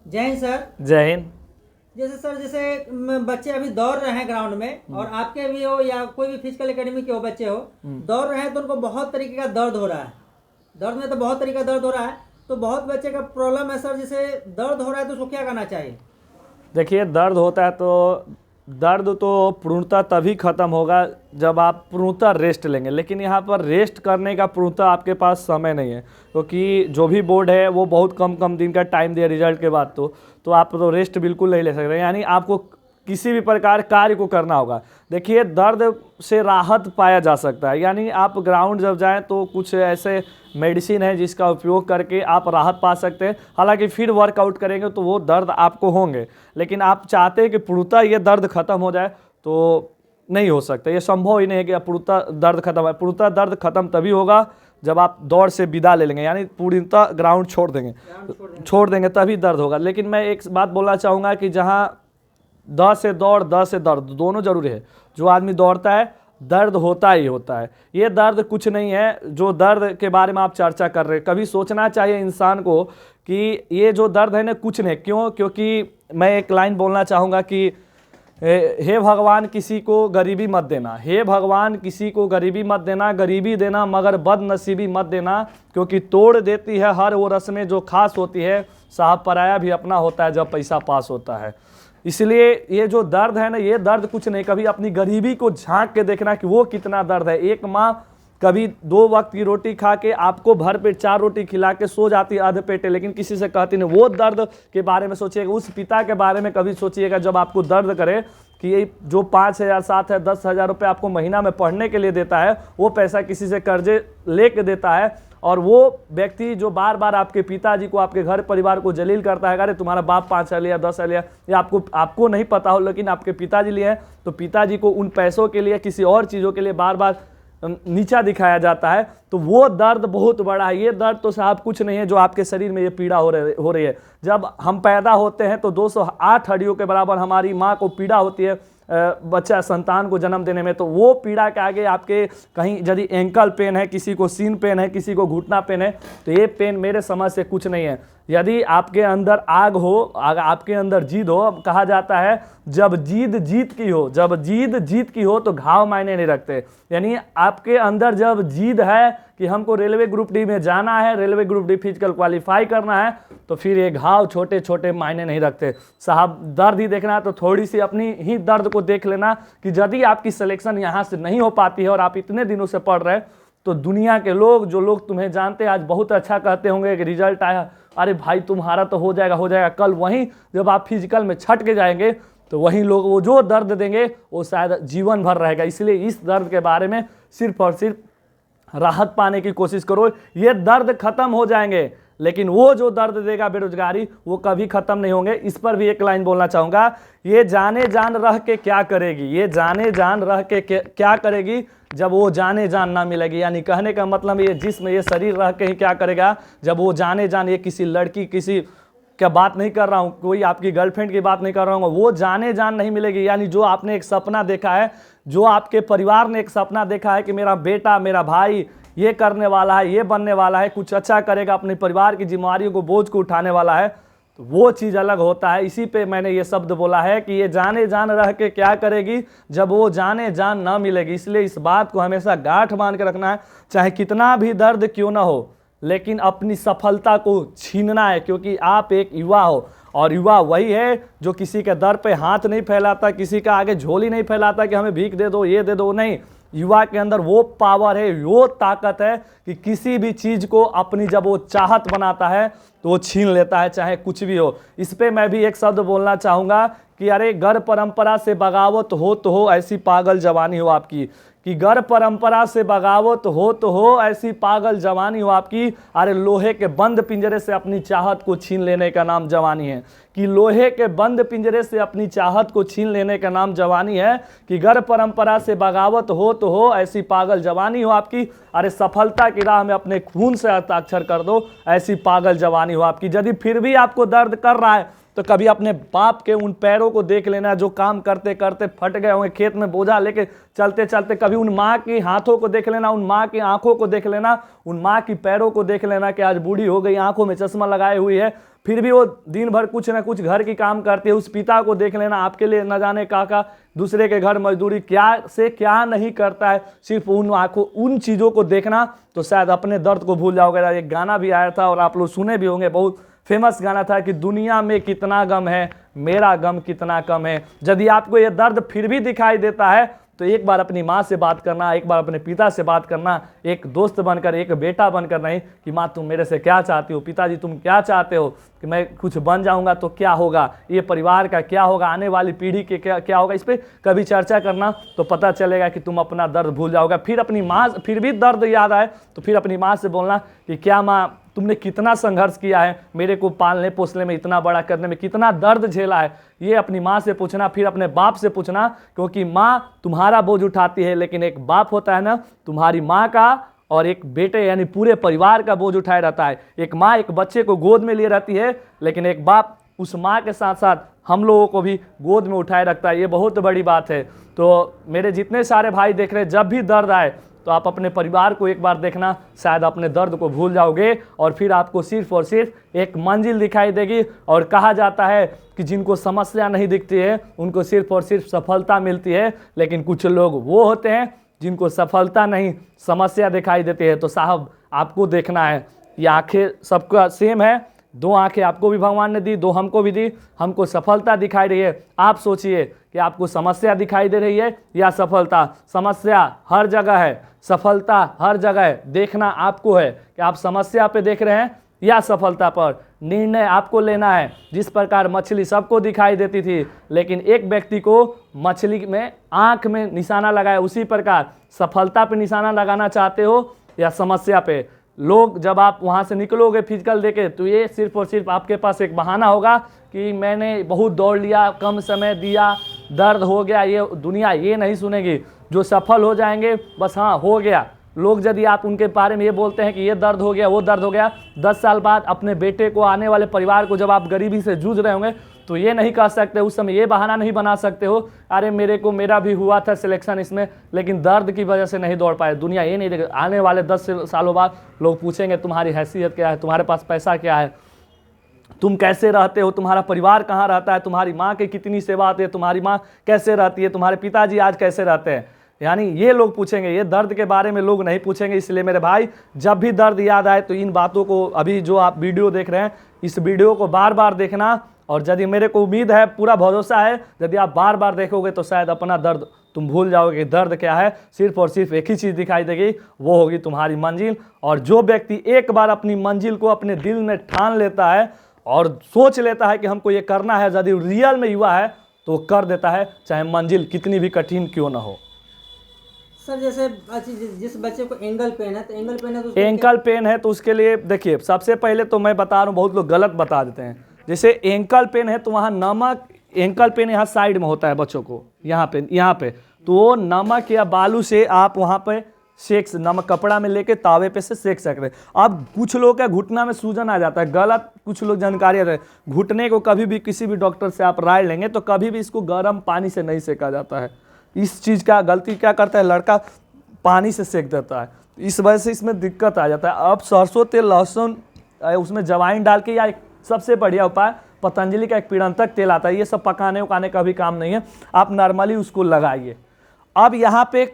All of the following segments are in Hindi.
जय हिंद सर। जय हिंद। जैसे सर, जैसे बच्चे अभी दौड़ रहे हैं ग्राउंड में, और आपके भी हो या कोई भी फिजिकल एकेडमी के हो बच्चे हो, दौड़ रहे हैं तो उनको बहुत तरीके का दर्द हो रहा है। दर्द में तो बहुत तरीके का दर्द हो रहा है, तो बहुत बच्चे का प्रॉब्लम है सर। जैसे दर्द हो रहा है तो उसको क्या करना चाहिए? देखिए, दर्द होता है तो दर्द तो पूर्णतः तभी खत्म होगा जब आप पूर्णतः रेस्ट लेंगे, लेकिन यहाँ पर रेस्ट करने का पूर्णतः आपके पास समय नहीं है, क्योंकि जो भी बोर्ड है वो बहुत कम कम दिन का टाइम दिया रिजल्ट के बाद। तो आप तो रेस्ट बिल्कुल नहीं ले सकते, यानी आपको किसी भी प्रकार कार्य को करना होगा। देखिए, दर्द से राहत पाया जा सकता है, यानी आप ग्राउंड जब जाएं तो कुछ ऐसे मेडिसिन है जिसका उपयोग करके आप राहत पा सकते हैं। हालांकि फिर वर्कआउट करेंगे तो वो दर्द आपको होंगे, लेकिन आप चाहते हैं कि पूर्णतः ये दर्द खत्म हो जाए तो नहीं हो सकता। ये संभव ही नहीं है कि पूर्णतः दर्द खत्म है। पूर्णतः दर्द खत्म तभी होगा जब आप दौड़ से विदा ले लेंगे, यानी पूर्णतः ग्राउंड छोड़ देंगे तभी दर्द होगा। लेकिन मैं एक बात बोलना चाहूँगा कि जहाँ द से दौड़, द से दर्द दोनों जरूरी है। जो आदमी दौड़ता है दर्द होता ही होता है। ये दर्द कुछ नहीं है जो दर्द के बारे में आप चर्चा कर रहे हैं। कभी सोचना चाहिए इंसान को कि ये जो दर्द है ना कुछ नहीं। क्यों? क्योंकि मैं एक लाइन बोलना चाहूँगा कि हे भगवान किसी को गरीबी मत देना, हे भगवान किसी को गरीबी मत देना, गरीबी देना मगर बदनसीबी मत देना, क्योंकि तोड़ देती है हर वो रस्में जो खास होती है। साहब पराया भी अपना होता है जब पैसा पास होता है। इसलिए ये जो दर्द है ना, ये दर्द कुछ नहीं। कभी अपनी गरीबी को झांक के देखना कि वो कितना दर्द है। एक माँ कभी 2 वक्त की रोटी खा के आपको भर पेट 4 रोटी खिला के सो जाती है आधे पेटे, लेकिन किसी से कहती नहीं। वो दर्द के बारे में सोचिएगा, उस पिता के बारे में कभी सोचिएगा जब आपको दर्द करे कि ये जो 5,000, 7,000, 10,000 रुपये आपको महीना में पढ़ने के लिए देता है, वो पैसा किसी से कर्जे लेके देता है। और वो व्यक्ति जो बार बार आपके पिताजी को, आपके घर परिवार को जलील करता है, अरे तुम्हारा बाप 5,000 लिया, 10,000 लिया, या आपको नहीं पता हो लेकिन आपके पिताजी लिए हैं, तो पिताजी को उन पैसों के लिए, किसी और चीज़ों के लिए बार बार नीचा दिखाया जाता है, तो वो दर्द बहुत बड़ा है। ये दर्द तो साहब कुछ नहीं है जो आपके शरीर में ये पीड़ा हो रही है। जब हम पैदा होते हैं तो 208 हड्डियों के बराबर हमारी माँ को पीड़ा होती है बच्चा संतान को जन्म देने में। तो वो पीड़ा के आगे आपके कहीं यदि एंकल पेन है, किसी को सीन पेन है, किसी को घुटना पेन है, तो ये पेन मेरे समझ से कुछ नहीं है। यदि आपके अंदर आग हो, आपके अंदर जीद हो, कहा जाता है जब जीद जीत की हो, जब जीद जीत की हो तो घाव मायने नहीं रखते। यानी आपके अंदर जब जीद है कि हमको रेलवे ग्रुप डी में जाना है, railway group D physical qualify करना है, तो फिर ये घाव छोटे छोटे मायने नहीं रखते। साहब दर्द ही देखना है तो थोड़ी सी अपनी ही दर्द को देख लेना कि यदि आपकी सिलेक्शन यहाँ से नहीं हो पाती है और आप इतने दिनों से पढ़ रहे हैं, तो दुनिया के लोग, जो लोग तुम्हें जानते हैं, आज बहुत अच्छा कहते होंगे कि रिजल्ट आया, अरे भाई तुम्हारा तो हो जाएगा हो जाएगा। कल वहीं जब आप फिजिकल में छट के जाएंगे तो वहीं लोग वो जो दर्द देंगे वो शायद जीवन भर रहेगा। इसलिए इस दर्द के बारे में सिर्फ और सिर्फ राहत पाने की कोशिश करो। ये दर्द खत्म हो जाएंगे, लेकिन वो जो दर्द देगा बेरोजगारी, वो कभी खत्म नहीं होंगे। इस पर भी एक लाइन बोलना चाहूँगा, ये जाने जान रह के क्या करेगी, ये जाने जान रह के क्या करेगी जब वो जाने जान ना मिलेगी। यानी कहने का मतलब ये जिस्म, ये शरीर रह के ही क्या करेगा जब वो जाने जान, ये किसी लड़की, किसी क्या बात नहीं कर रहा हूँ, कोई आपकी गर्लफ्रेंड की बात नहीं कर रहा हूँ, वो जाने जान नहीं मिलेगी। यानी जो आपने एक सपना देखा है, जो आपके परिवार ने एक सपना देखा है कि मेरा बेटा, मेरा भाई ये करने वाला है, ये बनने वाला है, कुछ अच्छा करेगा, अपने परिवार की जिम्मेदारियों को, बोझ को उठाने वाला है, तो वो चीज़ अलग होता है। इसी पे मैंने ये शब्द बोला है कि ये जाने जान रह के क्या करेगी जब वो जाने जान ना मिलेगी। इसलिए इस बात को हमेशा गांठ बांध के रखना है, चाहे कितना भी दर्द क्यों ना हो, लेकिन अपनी सफलता को छीनना है। क्योंकि आप एक युवा हो, और युवा वही है जो किसी के दर पे हाथ नहीं फैलाता, किसी का आगे झोली नहीं फैलाता कि हमें भीख दे दो, ये दे दो। नहीं, युवा के अंदर वो पावर है, वो ताकत है कि किसी भी चीज़ को अपनी जब वो चाहत बनाता है तो वो छीन लेता है, चाहे कुछ भी हो। इस पे मैं भी एक शब्द बोलना चाहूँगा कि अरे गर परंपरा से बगावत हो तो हो, ऐसी पागल जवानी हो आपकी। कि गर परंपरा से बगावत हो तो हो, ऐसी पागल जवानी हो आपकी। अरे लोहे के बंद पिंजरे से अपनी चाहत को छीन लेने का नाम जवानी है। कि लोहे के बंद पिंजरे से अपनी चाहत को छीन लेने का नाम जवानी है। कि गर परंपरा से बगावत हो तो हो, ऐसी पागल जवानी हो आपकी। अरे सफलता की राह में अपने खून से हस्ताक्षर कर दो, ऐसी पागल जवानी हो आपकी। यदि फिर भी आपको दर्द कर रहा है तो कभी अपने बाप के उन पैरों को देख लेना जो काम करते करते फट गए होंगे, खेत में बोझा लेके चलते चलते। कभी उन माँ की हाथों को देख लेना, उन माँ की आंखों को देख लेना, उन माँ की पैरों को देख लेना कि आज बूढ़ी हो गई, आंखों में चश्मा लगाए हुई है, फिर भी वो दिन भर कुछ ना कुछ घर की काम करती है। उस पिता को देख लेना, आपके लिए न जाने काका दूसरे के घर मजदूरी क्या से क्या नहीं करता है, सिर्फ उन आंखों उन चीज़ों को देखना तो शायद अपने दर्द को भूल जाओगे। एक गाना भी आया था और आप लोग सुने भी होंगे, बहुत फेमस गाना था कि दुनिया में कितना गम है, मेरा गम कितना कम है। यदि आपको ये दर्द फिर भी दिखाई देता है तो एक बार अपनी माँ से बात करना, एक बार अपने पिता से बात करना, एक दोस्त बनकर, एक बेटा बनकर नहीं कि माँ तुम मेरे से क्या चाहती हो, पिताजी तुम क्या चाहते हो कि मैं कुछ बन जाऊंगा तो क्या होगा, ये परिवार का क्या होगा, आने वाली पीढ़ी के क्या होगा। इस पर कभी चर्चा करना तो पता चलेगा कि तुम अपना दर्द भूल जाओगे। फिर अपनी माँ, फिर भी दर्द याद आए तो फिर अपनी माँ से बोलना कि क्या माँ तुमने कितना संघर्ष किया है, मेरे को पालने पोसने में, इतना बड़ा करने में कितना दर्द झेला है, ये अपनी माँ से पूछना। फिर अपने बाप से पूछना, क्योंकि माँ तुम्हारा बोझ उठाती है लेकिन एक बाप होता है ना, तुम्हारी माँ का और एक बेटे यानी पूरे परिवार का बोझ उठाए रहता है। एक माँ एक बच्चे को गोद में लिए रहती है लेकिन एक बाप उस माँ के साथ साथ हम लोगों को भी गोद में उठाए रखता है। ये बहुत बड़ी बात है। तो मेरे जितने सारे भाई देख रहे हैं, जब भी दर्द आए तो आप अपने परिवार को एक बार देखना, शायद अपने दर्द को भूल जाओगे और फिर आपको सिर्फ और सिर्फ एक मंजिल दिखाई देगी। और कहा जाता है कि जिनको समस्या नहीं दिखती है उनको सिर्फ और सिर्फ सफलता मिलती है, लेकिन कुछ लोग वो होते हैं जिनको सफलता नहीं समस्या दिखाई देती है। तो साहब आपको देखना है, ये आंखें सबका सेम है, दो आंखें आपको भी भगवान ने दी, दो हमको भी दी, हमको सफलता दिखाई रही है। आप सोचिए कि आपको समस्या दिखाई दे रही है या सफलता। समस्या हर जगह है, सफलता हर जगह है, देखना आपको है कि आप समस्या पे देख रहे हैं या सफलता पर। निर्णय आपको लेना है। जिस प्रकार मछली सबको दिखाई देती थी लेकिन एक व्यक्ति को मछली में आंख में निशाना लगाया, उसी प्रकार सफलता पे निशाना लगाना चाहते हो या समस्या पे। लोग जब आप वहाँ से निकलोगे फिजिकल देके तो ये सिर्फ और सिर्फ आपके पास एक बहाना होगा कि मैंने बहुत दौड़ लिया, कम समय दिया, दर्द हो गया। ये दुनिया ये नहीं सुनेगी। जो सफल हो जाएंगे बस हाँ हो गया। लोग यदि आप उनके बारे में ये बोलते हैं कि ये दर्द हो गया, वो दर्द हो गया, 10 साल बाद अपने बेटे को, आने वाले परिवार को जब आप गरीबी से जूझ रहे होंगे तो ये नहीं कह सकते, उस समय ये बहाना नहीं बना सकते हो अरे मेरा भी हुआ था सिलेक्शन इसमें लेकिन दर्द की वजह से नहीं दौड़ पाए। दुनिया ये नहीं देखे। आने वाले 10 सालों बाद लोग पूछेंगे तुम्हारी हैसियत क्या है, तुम्हारे पास पैसा क्या है, तुम कैसे रहते हो, तुम्हारा परिवार कहाँ रहता है, तुम्हारी माँ की कितनी सेवा आती है, तुम्हारी माँ कैसे रहती है, तुम्हारे पिताजी आज कैसे रहते हैं। यानी ये लोग पूछेंगे, ये दर्द के बारे में लोग नहीं पूछेंगे। इसलिए मेरे भाई जब भी दर्द याद आए तो इन बातों को, अभी जो आप वीडियो देख रहे हैं इस वीडियो को बार बार देखना। और यदि मेरे को उम्मीद है, पूरा भरोसा है, यदि आप बार बार देखोगे तो शायद अपना दर्द तुम भूल जाओगे। दर्द क्या है, सिर्फ और सिर्फ एक ही चीज़ दिखाई देगी, वो होगी तुम्हारी मंजिल। और जो व्यक्ति एक बार अपनी मंजिल को अपने दिल में ठान लेता है और सोच लेता है कि हमको ये करना है, यदि रियल में युवा है तो कर देता है, चाहे मंजिल कितनी भी कठिन क्यों ना हो। सर जैसे जिस बच्चे को एंगल पेन है तो एंकल पेन है तो उसके लिए देखिए, सबसे पहले तो मैं बता रहा हूँ, बहुत लोग गलत बता देते हैं। जैसे एंकल पेन है तो वहाँ नमक, एंकल पेन यहाँ साइड में होता है बच्चों को, यहाँ पे तो नमक या बालू से आप वहाँ पे सेक, नमक कपड़ा में लेके तावे पे से सेक सकते हैं। अब कुछ लोग का घुटना में सूजन आ जाता है, गलत कुछ लोग जानकारी है। घुटने को कभी भी किसी भी डॉक्टर से आप राय लेंगे तो कभी भी इसको गर्म पानी से नहीं सेका जाता है। इस चीज़ का गलती क्या करता है, लड़का पानी से सेक देता है, इस वजह से इसमें दिक्कत आ जाता है। अब सरसों तेल, लहसुन, उसमें जवाइन डाल के, या एक सबसे बढ़िया उपाय पतंजलि का एक पीड़ंतक तेल आता है, ये सब पकाने उकाने का भी काम नहीं है, आप नॉर्मली उसको लगाइए। अब यहाँ पे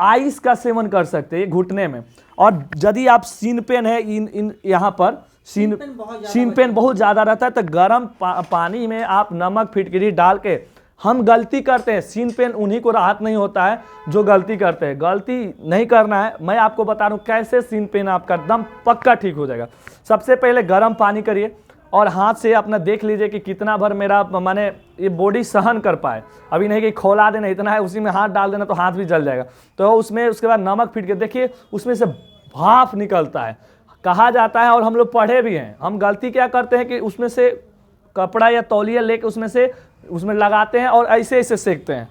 आइस का सेवन कर सकते हैं घुटने में। और यदि आप सीन पेन है, इन यहाँ पर सीन पेन बहुत ज़्यादा रहता है तो गर्म पानी में आप नमक फिटकरी डाल के, हम गलती करते हैं, सीन पेन उन्हीं को राहत नहीं होता है जो गलती करते हैं। गलती नहीं करना है, मैं आपको बता रहा हूँ कैसे सीन पेन आपका एकदम पक्का ठीक हो जाएगा। सबसे पहले गर्म पानी करिए और हाथ से अपना देख लीजिए कि कितना भर मेरा माने ये बॉडी सहन कर पाए। अभी नहीं कि खौला देना इतना है, उसी में हाथ डाल देना तो हाथ भी जल जाएगा। तो उसमें उसके बाद नमक फिट के देखिए, उसमें से भाप निकलता है, कहा जाता है, और हम लोग पढ़े भी हैं। हम गलती क्या करते हैं कि उसमें से कपड़ा या तौलिया लेके उसमें लगाते हैं और ऐसे ऐसे सेकते हैं,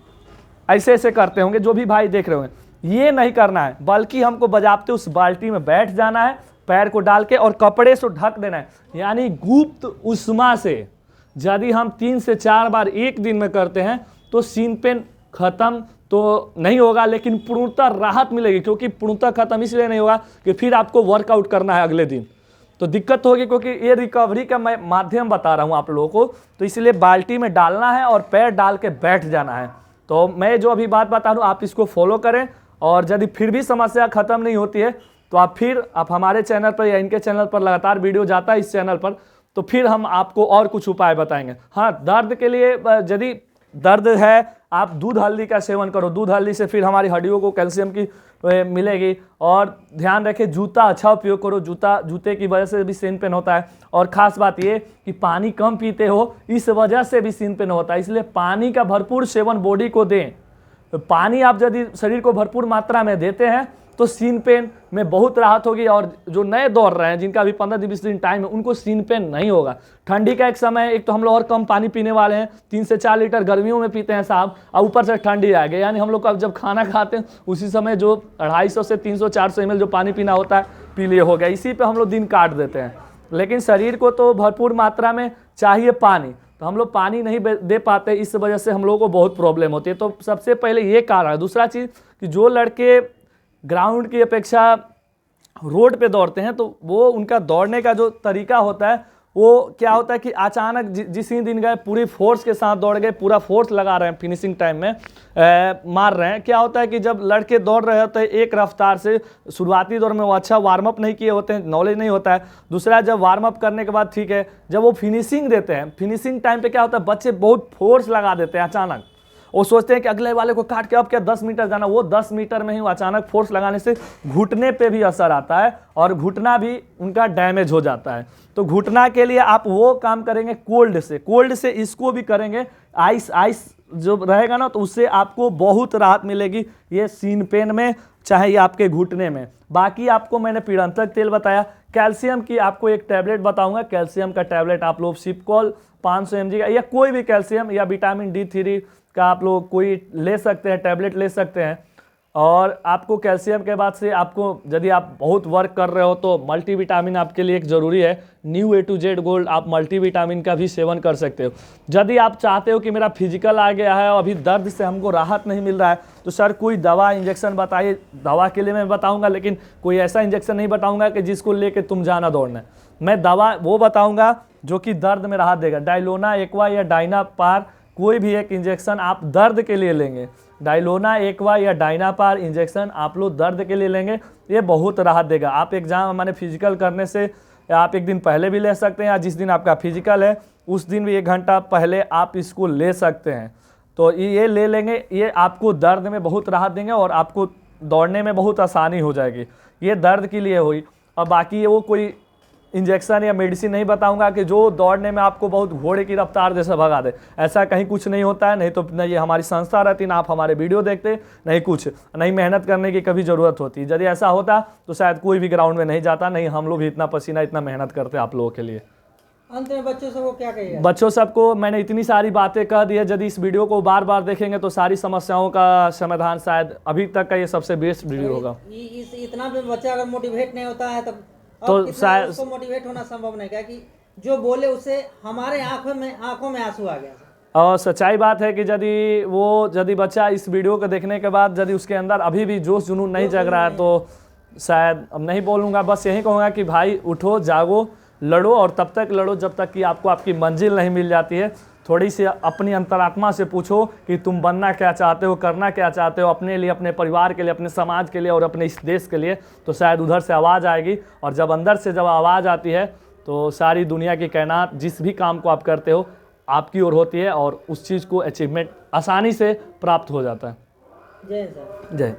ऐसे ऐसे करते होंगे जो भी भाई देख रहे होंगे। ये नहीं करना है, बल्कि हमको बजाते उस बाल्टी में बैठ जाना है, पैर को डाल के और कपड़े से ढक देना है। यानी गुप्त उष्मा से, यदि हम 3 से 4 बार एक दिन में करते हैं तो सीन पेन खत्म तो नहीं होगा, लेकिन पूर्णतः राहत मिलेगी। क्योंकि पूर्णतः खत्म इसलिए नहीं होगा कि फिर आपको वर्कआउट करना है अगले दिन, तो दिक्कत होगी। क्योंकि ये रिकवरी का मैं माध्यम बता रहा हूँ आप लोगों को, तो इसलिए बाल्टी में डालना है और पैर डाल के बैठ जाना है। तो मैं जो अभी बात बता रहा हूँ आप इसको फॉलो करें, और यदि फिर भी समस्या खत्म नहीं होती है तो आप हमारे चैनल पर या इनके चैनल पर लगातार वीडियो जाता है इस चैनल पर, तो फिर हम आपको और कुछ उपाय बताएंगे। हाँ, दर्द के लिए यदि दर्द है आप दूध हल्दी का सेवन करो, दूध हल्दी से फिर हमारी हड्डियों को कैल्शियम की मिलेगी। और ध्यान रखें जूता अच्छा उपयोग करो, जूते की वजह से भी सीन पेन होता है। और ख़ास बात ये कि पानी कम पीते हो, इस वजह से भी सीन पेन होता है, इसलिए पानी का भरपूर सेवन बॉडी को दें। तो पानी आप यदि शरीर को भरपूर मात्रा में देते हैं तो सीन पेन में बहुत राहत होगी। और जो नए दौड़ रहे हैं जिनका अभी 15-20 दिन टाइम है उनको सीन पेन नहीं होगा। ठंडी का एक समय, एक तो हम लोग और कम पानी पीने वाले हैं, 3 से 4 लीटर गर्मियों में पीते हैं साहब, और ऊपर से ठंडी आ गई, यानी हम लोग जब खाना खाते हैं उसी समय जो 250 से 300-400 ml जो पानी पीना होता है पी लिए हो गया, इसी पे हम लोग दिन काट देते हैं। लेकिन शरीर को तो भरपूर मात्रा में चाहिए पानी, तो हम लोग पानी नहीं दे पाते, इस वजह से हम लोगों को बहुत प्रॉब्लम होती है। तो सबसे पहले ये कारण है। दूसरा चीज़ कि जो लड़के ग्राउंड की अपेक्षा रोड पे दौड़ते हैं तो वो उनका दौड़ने का जो तरीका होता है वो क्या होता है कि अचानक जिस ही दिन गए पूरी फोर्स के साथ दौड़ गए, पूरा फोर्स लगा रहे हैं, फिनिशिंग टाइम में मार रहे हैं। क्या होता है कि जब लड़के दौड़ रहे होते हैं एक रफ्तार से, शुरुआती दौर में वो अच्छा वार्म अप नहीं किए होते हैं, नॉलेज नहीं होता है। दूसरा, जब वार्म अप करने के बाद ठीक है, जब वो फिनिशिंग देते हैं, फिनिशिंग टाइम पे क्या होता है बच्चे बहुत फोर्स लगा देते हैं अचानक। वो सोचते हैं कि अगले वाले को काट के अब क्या 10 मीटर जाना, वो 10 मीटर में ही अचानक फोर्स लगाने से घुटने पे भी असर आता है और घुटना भी उनका डैमेज हो जाता है। तो घुटना के लिए आप वो काम करेंगे कोल्ड से इसको भी करेंगे, आइस जो रहेगा ना तो उससे आपको बहुत राहत मिलेगी, ये सीन पेन में चाहे ये आपके घुटने में। बाकी आपको मैंने पीड़ांतक तेल बताया। कैल्शियम की आपको एक टैबलेट बताऊंगा, कैल्शियम का टैबलेट आप लोग सिपकॉल 500 mg का, या कोई भी कैल्शियम या विटामिन D3 का आप लोग कोई ले सकते हैं, टैबलेट ले सकते हैं। और आपको कैल्शियम के बाद से आपको यदि आप बहुत वर्क कर रहे हो तो मल्टीविटामिन आपके लिए एक ज़रूरी है। New A to Z gold आप मल्टीविटामिन का भी सेवन कर सकते हो। यदि आप चाहते हो कि मेरा फिजिकल आ गया है और अभी दर्द से हमको राहत नहीं मिल रहा है तो सर कोई दवा इंजेक्शन बताइए। दवा के लिए मैं बताऊंगा, लेकिन कोई ऐसा इंजेक्शन नहीं बताऊंगा कि जिसको लेके तुम जाना दौड़ना। मैं दवा वो बताऊँगा जो कि दर्द में राहत देगा। डायलोना एक्वा या डायनापार कोई भी एक इंजेक्शन आप दर्द के लिए लेंगे, डायलोना एक्वा या डायनापार इंजेक्शन आप लोग दर्द के लिए लेंगे, ये बहुत राहत देगा। आप एग्जाम माने फिजिकल करने से आप एक दिन पहले भी ले सकते हैं, या जिस दिन आपका फिजिकल है उस दिन भी 1 घंटा पहले आप इसको ले सकते हैं। तो ये ले लेंगे, ये आपको दर्द में बहुत राहत देंगे और आपको दौड़ने में बहुत आसानी हो जाएगी। ये दर्द के लिए हुई। और बाकी वो कोई इंजेक्शन या मेडिसिन नहीं बताऊंगा कि जो दौड़ने में आपको बहुत घोड़े की रफ्तार जैसा भगा दे, ऐसा कहीं कुछ नहीं होता है। नहीं तो न ये हमारी संस्था रहती, ना आप हमारे वीडियो देखते, नहीं कुछ, नहीं मेहनत करने की कभी ज़रूरत होती। यदि ऐसा होता तो शायद कोई भी ग्राउंड में नहीं जाता, नहीं हम लोग भी इतना पसीना इतना मेहनत करते आप लोगों के लिए। अंत में बच्चों सबको क्या कहिए? बच्चों सबको मैंने इतनी सारी बातें कह दी है, यदि इस वीडियो को बार बार देखेंगे तो सारी समस्याओं का समाधान शायद अभी तक का ये सबसे बेस्ट वीडियो होगा। इतना भी बच्चा अगर मोटिवेट नहीं होता है तो शायद उसको मोटिवेट होना संभव नहीं, क्या कि जो बोले उससे हमारे आंखों में आंसू आ गया। और सच्चाई बात है कि यदि बच्चा इस वीडियो को देखने के बाद यदि उसके अंदर अभी भी जोश जुनून नहीं जग रहा है तो शायद अब नहीं बोलूँगा, बस यही कहूँगा कि भाई उठो, जागो, लड़ो, और तब तक लड़ो जब तक कि आपको आपकी मंजिल नहीं मिल जाती है। थोड़ी सी अपनी अंतरात्मा से पूछो कि तुम बनना क्या चाहते हो, करना क्या चाहते हो अपने लिए, अपने परिवार के लिए, अपने समाज के लिए और अपने इस देश के लिए, तो शायद उधर से आवाज़ आएगी। और जब अंदर से जब आवाज़ आती है तो सारी दुनिया की कायनात जिस भी काम को आप करते हो आपकी ओर होती है और उस चीज़ को अचीवमेंट आसानी से प्राप्त हो जाता है। जय सर। जय।